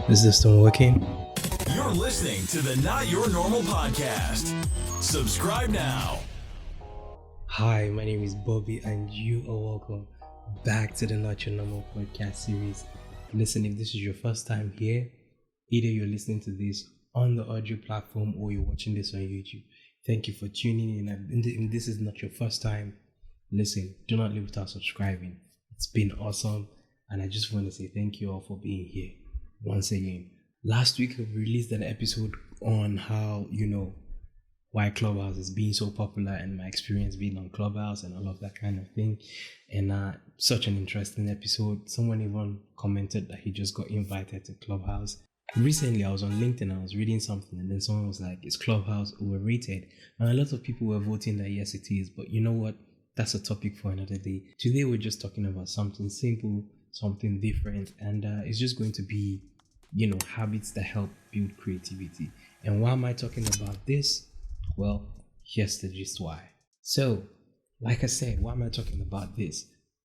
Is this thing working? You're listening to the Not Your Normal podcast. Subscribe now. Hi, my name is Bobby, and you are welcome back to the Not Your Normal podcast series. Listen, if this is your first time here, either you're listening to this on the audio platform or you're watching this on YouTube, thank you for tuning in. And if this is not your first time, listen, do not leave without subscribing. It's been awesome, and I just want to say thank you all for being here once again. Last week, I released an episode on how, why Clubhouse is being so popular and my experience being on Clubhouse and all of that kind of thing. And such an interesting episode. Someone even commented that he just got invited to Clubhouse. Recently, I was on LinkedIn, I was reading something, and then someone was like, is Clubhouse overrated? And a lot of people were voting that yes, it is. But you know what? That's a topic for another day. Today, we're just talking about something simple, something different, and it's just going to be, habits that help build creativity. And why am I talking about this? Well, here's the gist why. So, like I said, why am I talking about this?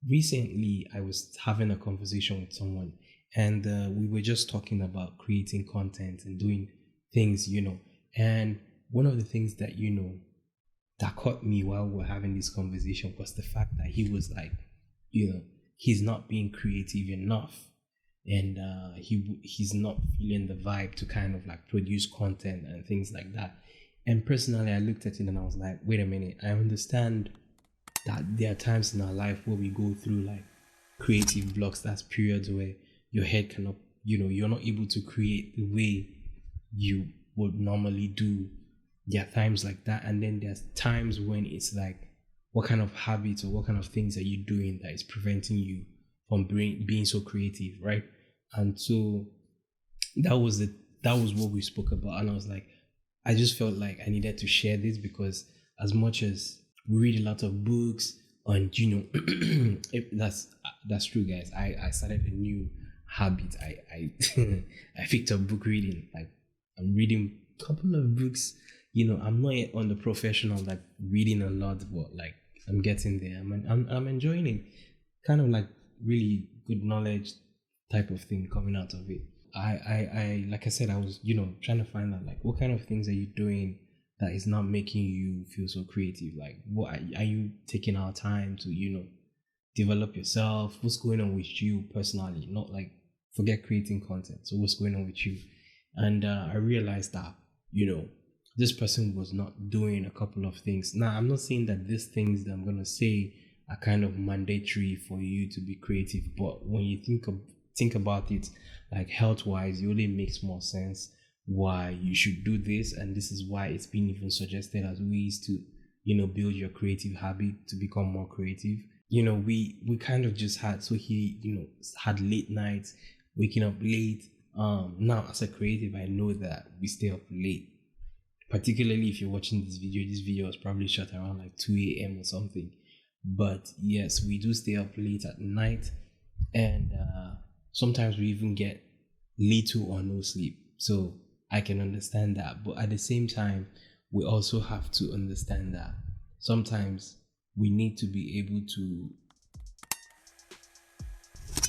Recently, I was having a conversation with someone, and we were just talking about creating content and doing things, And one of the things that, that caught me while we were having this conversation was the fact that he was like, he's not being creative enough, and he's not feeling the vibe to kind of like produce content and things like that. And personally, I looked at it and I was like, wait a minute, I understand that there are times in our life where we go through like creative blocks. That's periods where your head cannot, you're not able to create the way you would normally do. There are times like that. And then there's times when it's like, what kind of habits or what kind of things are you doing that is preventing you from being so creative, right? And so that was what we spoke about. And I was like, I just felt like I needed to share this because as much as we read a lot of books and that's true, guys. I started a new habit. I I picked up book reading. Like I'm reading a couple of books. I'm not yet on the professional like reading a lot, but like I'm getting there. I'm enjoying it. Kind of like really good knowledge type of thing coming out of it. I like I said, I was, trying to find out like what kind of things are you doing that is not making you feel so creative? Like what are you taking our time to, develop yourself? What's going on with you personally? Not like forget creating content. So what's going on with you? And I realized that, this person was not doing a couple of things. Now, I'm not saying that these things that I'm going to say are kind of mandatory for you to be creative, but when you think about it, like health-wise, it really makes more sense why you should do this, and this is why it's been even suggested as ways to, build your creative habit to become more creative. We kind of just had he had late nights, waking up late. Now as a creative, I know that we stay up late. Particularly if you're watching this video was probably shot around like 2 a.m. or something. But yes, we do stay up late at night, and sometimes we even get little or no sleep. So I can understand that. But at the same time, we also have to understand that sometimes we need to be able to.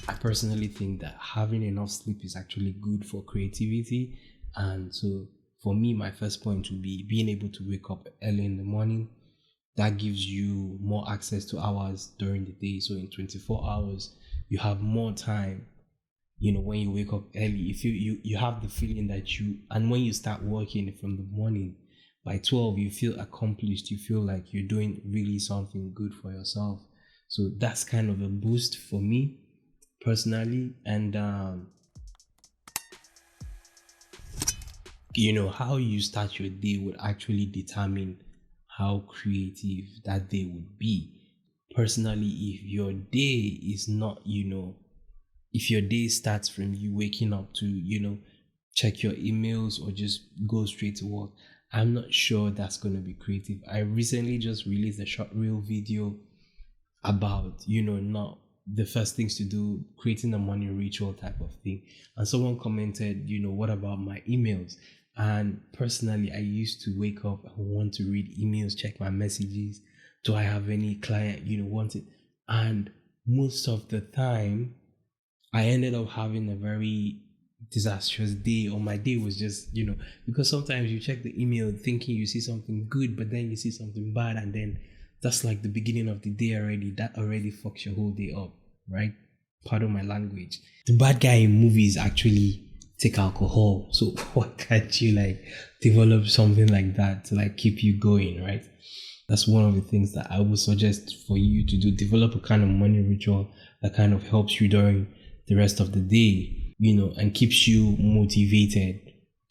I personally think that having enough sleep is actually good for creativity. And so for me, my first point would be being able to wake up early in the morning. That gives you more access to hours during the day. So in 24 hours, you have more time. When you wake up early, if you have the feeling that and when you start working from the morning, by 12, you feel accomplished. You feel like you're doing really something good for yourself. So that's kind of a boost for me personally. And, how you start your day would actually determine how creative that day would be. Personally, if your day is not, if your day starts from you waking up to, check your emails or just go straight to work, I'm not sure that's going to be creative. I recently just released a short reel video about, not the first things to do, creating a morning ritual type of thing. And someone commented, what about my emails? And personally, I used to wake up and want to read emails, check my messages. Do I have any client, want it? And most of the time, I ended up having a very disastrous day, or my day was just, because sometimes you check the email thinking you see something good, but then you see something bad, and then that's like the beginning of the day already. That already fucks your whole day up, right? Pardon my language. The bad guy in movies actually take alcohol. So why can't you like develop something like that to like keep you going, right? That's one of the things that I would suggest for you to do. Develop a kind of morning ritual that kind of helps you during the rest of the day, and keeps you motivated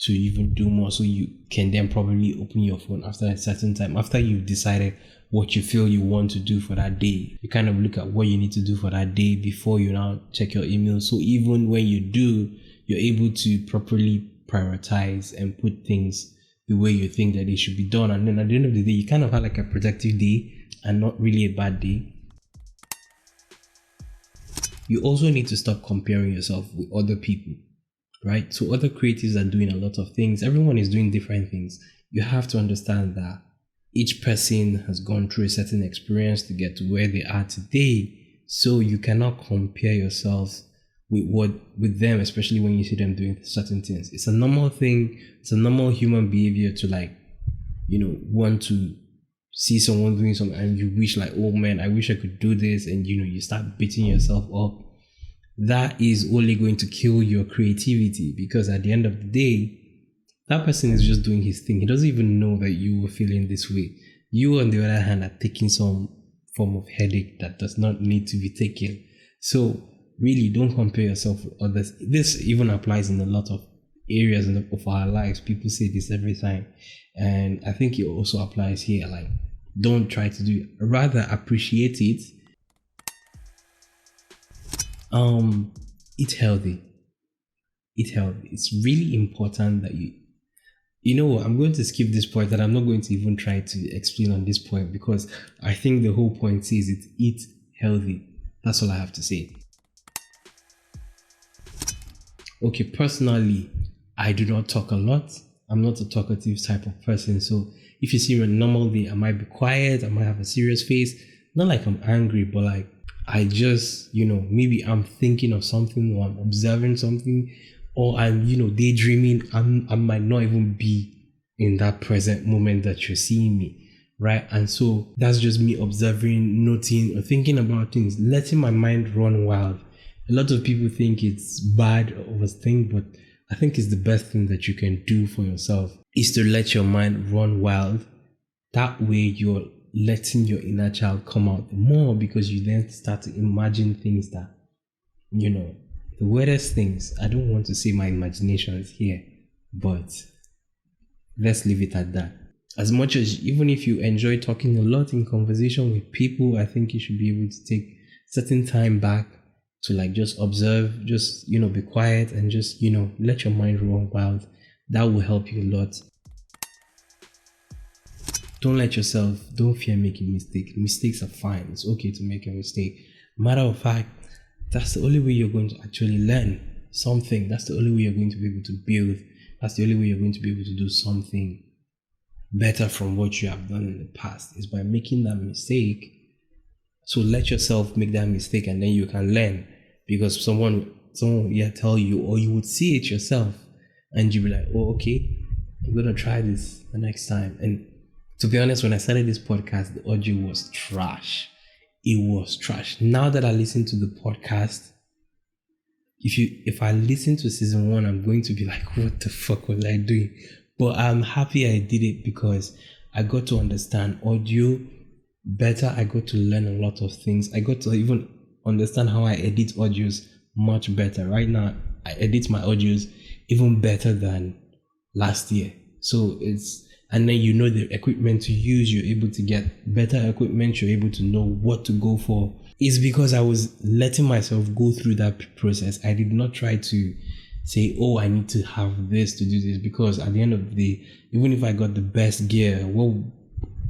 to even do more. So you can then probably open your phone after a certain time, after you've decided what you feel you want to do for that day. You kind of look at what you need to do for that day before you now check your email. So even when you do, you're able to properly prioritize and put things the way you think that they should be done. And then at the end of the day, you kind of have like a productive day and not really a bad day. You also need to stop comparing yourself with other people, right? So other creatives are doing a lot of things. Everyone is doing different things. You have to understand that each person has gone through a certain experience to get to where they are today. So you cannot compare yourself with them, especially when you see them doing certain things. It's a normal thing. It's a normal human behavior to like, want to see someone doing something and you wish like, oh man, I wish I could do this. And you start beating yourself up. That is only going to kill your creativity, because at the end of the day, that person is just doing his thing. He doesn't even know that you were feeling this way. You, on the other hand, are taking some form of headache that does not need to be taken. So really, don't compare yourself with others. This even applies in a lot of areas of our lives. People say this every time. And I think it also applies here. Like, don't try to do it. Rather, appreciate it. Eat healthy. Eat healthy. It's really important that I'm going to skip this point, and I'm not going to even try to explain on this point, because I think the whole point says it. Eat healthy. That's all I have to say. Okay, personally, I do not talk a lot. I'm not a talkative type of person. So if you see me on a normal day, I might be quiet. I might have a serious face. Not like I'm angry, but like I just, maybe I'm thinking of something, or I'm observing something, or I'm, daydreaming. I might not even be in that present moment that you're seeing me, right? And so that's just me observing, noting, or thinking about things, letting my mind run wild. A lot of people think it's bad or overthink, but I think it's the best thing that you can do for yourself is to let your mind run wild. That way you're letting your inner child come out more, because you then start to imagine things that, the weirdest things. I don't want to say my imagination is here, but let's leave it at that. As much as, even if you enjoy talking a lot in conversation with people, I think you should be able to take certain time back to like just observe, just, be quiet and just, let your mind run wild. That will help you a lot. Don't fear making mistakes. Mistakes are fine. It's okay to make a mistake. Matter of fact, that's the only way you're going to actually learn something. That's the only way you're going to be able to build. That's the only way you're going to be able to do something better from what you have done in the past, is by making that mistake. So let yourself make that mistake, and then you can learn, because someone tell you, or you would see it yourself, and you'll be like, oh, okay, I'm going to try this the next time. And to be honest, when I started this podcast, the audio was trash. It was trash. Now that I listen to the podcast, if I listen to season 1, I'm going to be like, what the fuck was I doing? But I'm happy I did it, because I got to understand audio better. I got to learn a lot of things. I got to even understand how I edit audios much better. Right now, I edit my audios even better than last year. So and then the equipment to use, you're able to get better equipment, you're able to know what to go for. It's because I was letting myself go through that process. I did not try to say, oh, I need to have this to do this, because at the end of the day, even if I got the best gear, well,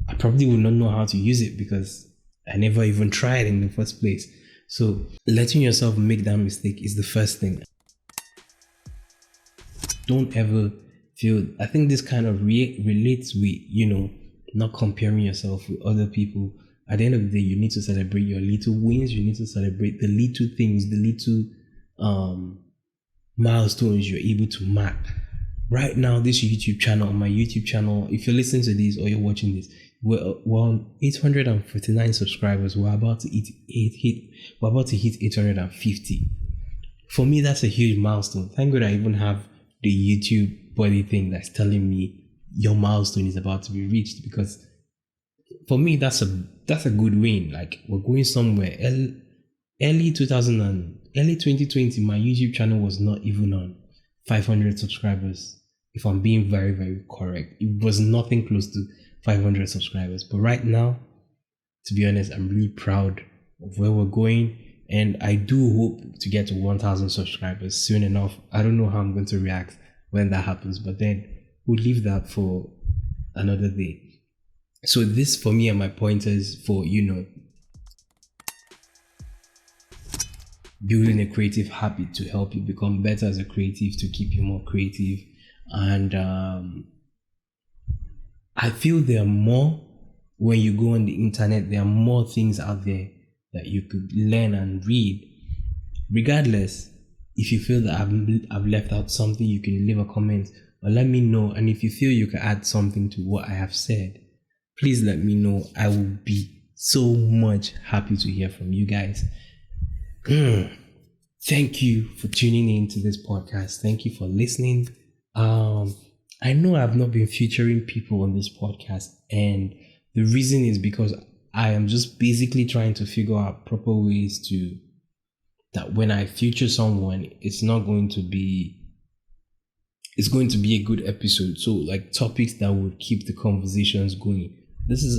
I probably would not know how to use it, because I never even tried in the first place. So letting yourself make that mistake is the first thing. Don't ever feel, I think this kind of relates with, not comparing yourself with other people. At the end of the day, you need to celebrate your little wins. You need to celebrate the little things, the little milestones you're able to mark. Right now, this YouTube channel, on my YouTube channel, if you're listening to this or you're watching this, we're on 859 subscribers. We're about to hit 850. For me, that's a huge milestone. Thank God I even have the YouTube body thing that's telling me your milestone is about to be reached, because for me that's a good win. Like, we're going somewhere. Early 2020, my YouTube channel was not even on 500 subscribers. If I'm being very, very correct, it was nothing close to 500 subscribers. But right now, to be honest, I'm really proud of where we're going, and I do hope to get to 1,000 subscribers soon enough. I don't know how I'm going to react when that happens, but then we'll leave that for another day. So this, for me, are my pointers for, building a creative habit to help you become better as a creative, to keep you more creative. And I feel there are more, when you go on the internet, there are more things out there that you could learn and read. Regardless, if you feel that I've left out something, you can leave a comment or let me know. And if you feel you can add something to what I have said, please let me know. I will be so much happy to hear from you guys. Thank you for tuning in to this podcast. Thank you for listening. I know I've not been featuring people on this podcast, and the reason is because I am just basically trying to figure out proper ways to, that when I feature someone, it's going to be a good episode. So, like, topics that would keep the conversations going.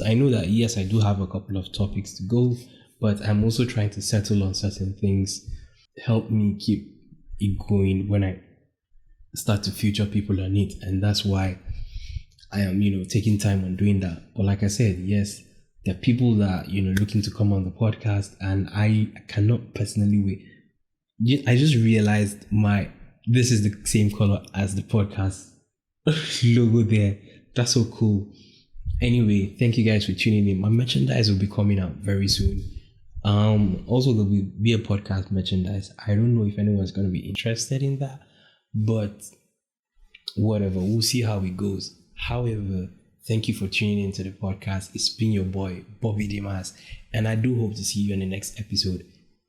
I know that, yes, I do have a couple of topics to go, but I'm also trying to settle on certain things, help me keep it going when I start to feature people on it. And that's why I am, taking time on doing that. But like I said, yes, there are people that, looking to come on the podcast, and I cannot personally wait. I just realized this is the same color as the podcast logo there. That's so cool. Anyway, thank you guys for tuning in. My merchandise will be coming out very soon. Also, there will be a podcast merchandise. I don't know if anyone's going to be interested in that, but whatever, we'll see how it goes. However, thank you for tuning into the podcast. It's been your boy, Bobby Dimas, and I do hope to see you in the next episode.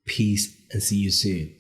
Peace, and see you soon.